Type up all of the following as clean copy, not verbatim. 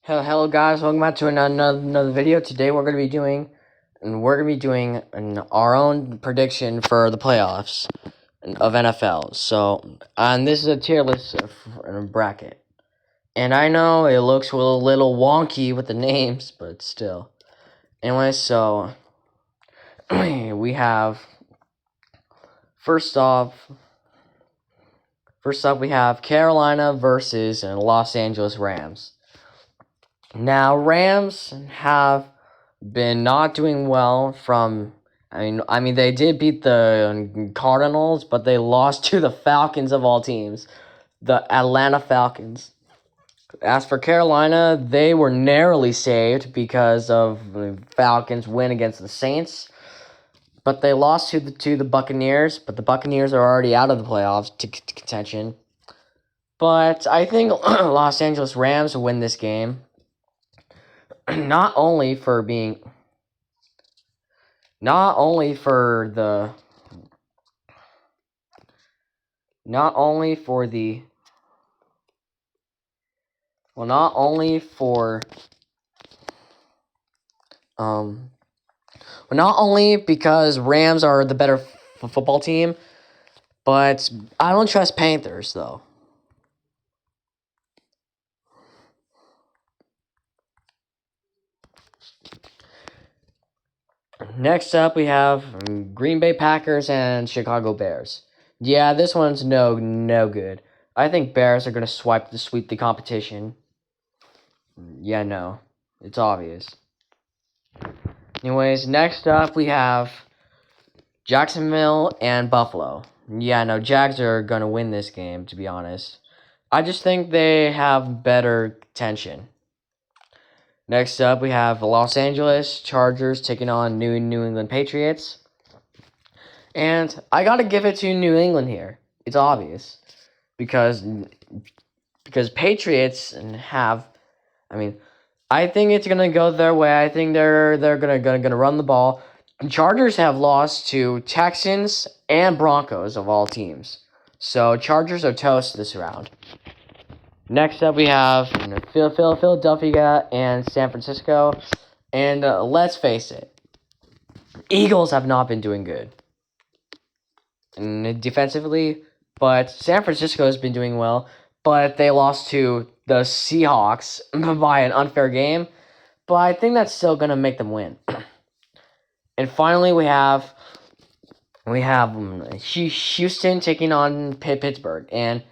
Hello guys, welcome back to another video. Today we're gonna be doing our own prediction for the playoffs of NFL. So, and this is a tier list bracket. And I know it looks a little wonky with the names, but still. Anyway, so we have first off we have Carolina versus Los Angeles Rams. Now, Rams have been not doing well from. I mean, they did beat the Cardinals, but they lost to the Falcons of all teams, the Atlanta Falcons. As for Carolina, they were narrowly saved because of the Falcons' win against the Saints, but they lost to the Buccaneers. But the Buccaneers are already out of the playoffs to contention. But I think Los Angeles Rams will win this game. not only for being not only for the not only for the well not only for not only because Rams are the better football team, but I don't trust Panthers though. Next up, we have Green Bay Packers and Chicago Bears. Yeah, this one's no good. I think Bears are gonna sweep the competition. Yeah, no, it's obvious. Anyways, next up we have Jacksonville and Buffalo. Yeah, no, Jags are gonna win this game. To be honest, I just think they have better tension. Next up, we have Los Angeles Chargers taking on New England Patriots. And I gotta give it to New England here. It's obvious. Because Patriots have, I think it's gonna go their way. I think they're gonna run the ball. Chargers have lost to Texans and Broncos of all teams. So Chargers are toast this round. Next up, we have Philadelphia and San Francisco. And let's face it, Eagles have not been doing good defensively, but San Francisco has been doing well. But they lost to the Seahawks by an unfair game. But I think that's still going to make them win. And finally, we have Houston taking on Pittsburgh. And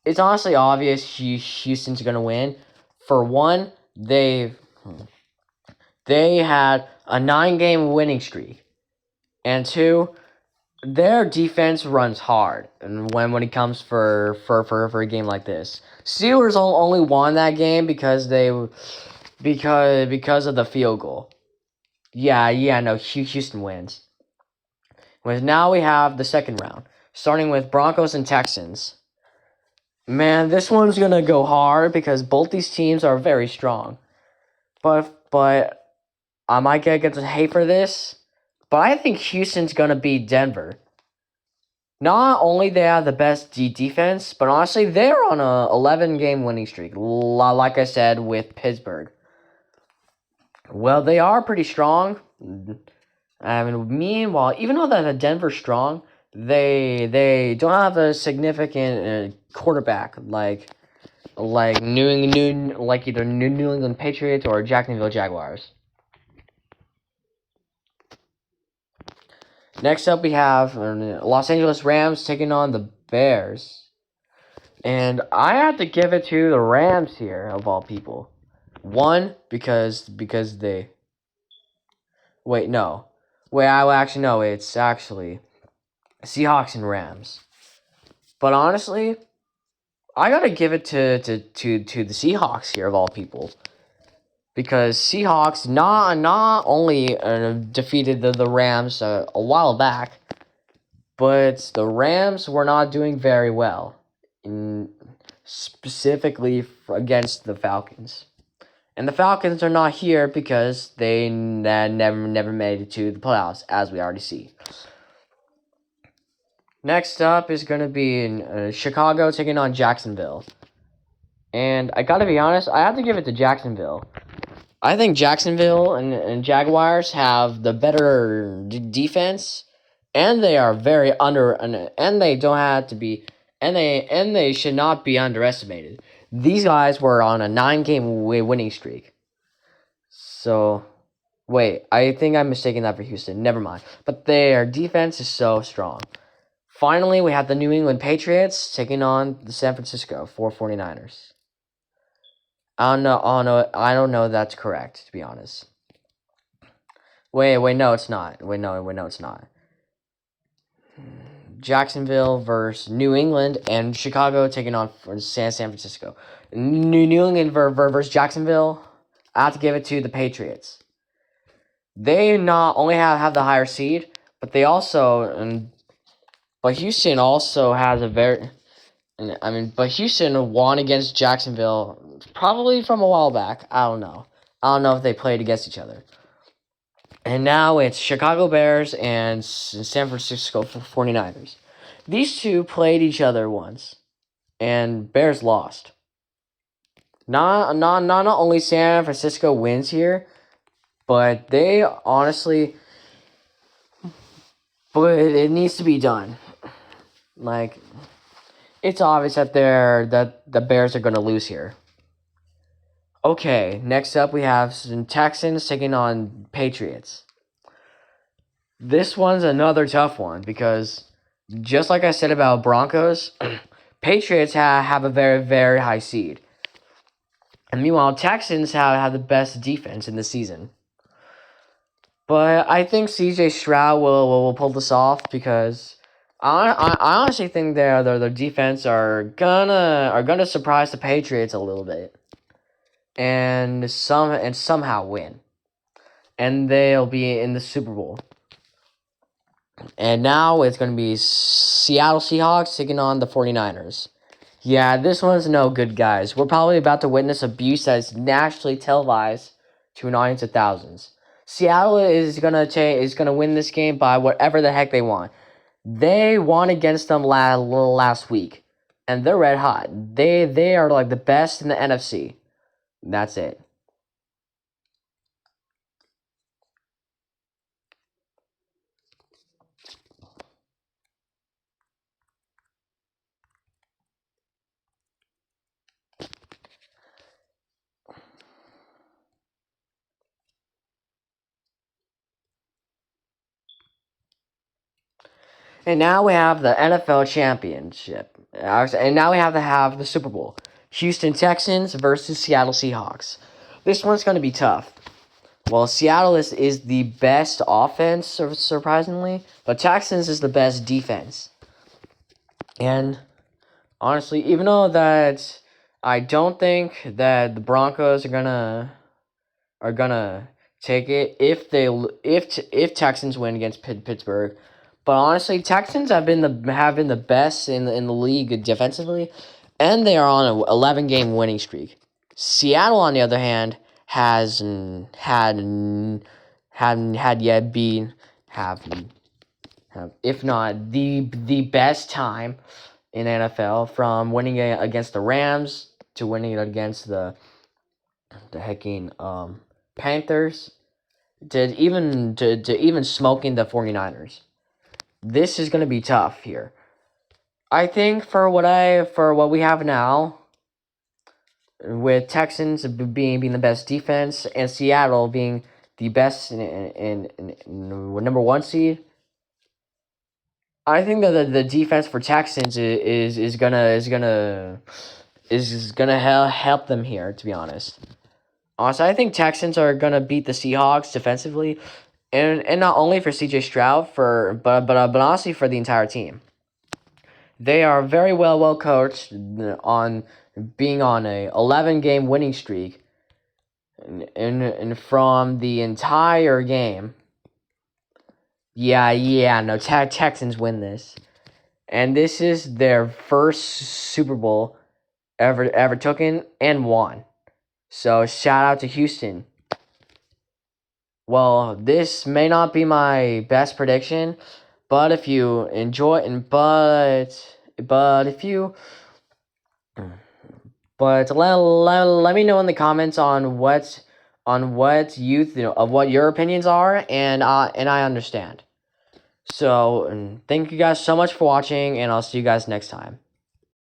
it's honestly obvious Houston's going to win. For one, they had a 9-game winning streak. And two, their defense runs hard and when it comes for a game like this. Steelers only won that game because of the field goal. No, Houston wins. Now we have the second round, starting with Broncos and Texans. Man, this one's gonna go hard because both these teams are very strong. But I might get some hate for this, but I think Houston's gonna beat Denver. Not only they have the best defense, but honestly, they're on a 11-game winning streak, like I said, with Pittsburgh. Well, they are pretty strong. Meanwhile, even though that Denver's strong, they don't have a significant quarterback like either New England Patriots or Jacksonville Jaguars. Next up, we have Los Angeles Rams taking on the Bears. And I have to give it to the Rams here, of all people. One, because they... Wait, no. It's actually Seahawks and Rams. But honestly, I gotta give it to the Seahawks here, of all people. Because Seahawks not only defeated the Rams a while back, but the Rams were not doing very well, specifically against the Falcons. And the Falcons are not here because they never made it to the playoffs, as we already see. Next up is going to be Chicago taking on Jacksonville. And I gotta be honest, I have to give it to Jacksonville. I think Jacksonville and Jaguars have the better defense, and they are very and they don't have to be, and they should not be underestimated. These guys were on a 9-game winning streak. So, wait, I think I'm mistaking that for Houston. Never mind. But their defense is so strong. Finally, we have the New England Patriots taking on the San Francisco 49ers. I don't know if that's correct, to be honest. Wait, no, it's not. Wait, no, it's not. Jacksonville versus New England and Chicago taking on San Francisco. New England versus Jacksonville. I have to give it to the Patriots. They not only have the higher seed, but they also but Houston also has a very but Houston won against Jacksonville probably from a while back. I don't know. I don't know if they played against each other. And now it's Chicago Bears and San Francisco 49ers. These two played each other once, and Bears lost. Not only San Francisco wins here, but they honestly, but it needs to be done. Like, it's obvious that the Bears are gonna lose here. Okay, next up we have some Texans taking on Patriots. This one's another tough one because, just like I said about Broncos, Patriots have a very, very high seed. And meanwhile, Texans have the best defense in the season. But I think CJ Stroud will pull this off because I honestly think their defense are gonna surprise the Patriots a little bit. And somehow win. And they'll be in the Super Bowl. And now it's going to be Seattle Seahawks taking on the 49ers. Yeah, this one's no good, guys. We're probably about to witness abuse that is nationally televised to an audience of thousands. Seattle is gonna win this game by whatever the heck they want. They won against them last week, and they're red hot. They are like the best in the NFC. That's it. And now we have the NFL Championship. And now we have to have the Super Bowl. Houston Texans versus Seattle Seahawks. This one's going to be tough. Well, Seattle is the best offense, surprisingly, but Texans is the best defense. And honestly, even though that I don't think that the Broncos are gonna take it if Texans win against Pittsburgh. But honestly, Texans have been the best in the league defensively, and they are on an 11-game winning streak. Seattle, on the other hand, has had yet been have if not the best time in NFL, from winning it against the Rams to winning it against the hecking Panthers to even smoking the 49ers. This is going to be tough here. I think for what we have now, with Texans being the best defense and Seattle being the best in number 1 seed, I think that the defense for Texans is gonna help them here, to be honest. Honestly, I think Texans are gonna beat the Seahawks defensively, and not only for CJ Stroud but honestly for the entire team. They are very well coached on being on a 11-game winning streak, and from the entire game. No, Texans win this. And this is their first Super Bowl ever taken and won. So shout out to Houston. Well, this may not be my best prediction, but if you enjoy but if you But let me know in the comments on what of what your opinions are, and I understand. So, and thank you guys so much for watching, and I'll see you guys next time.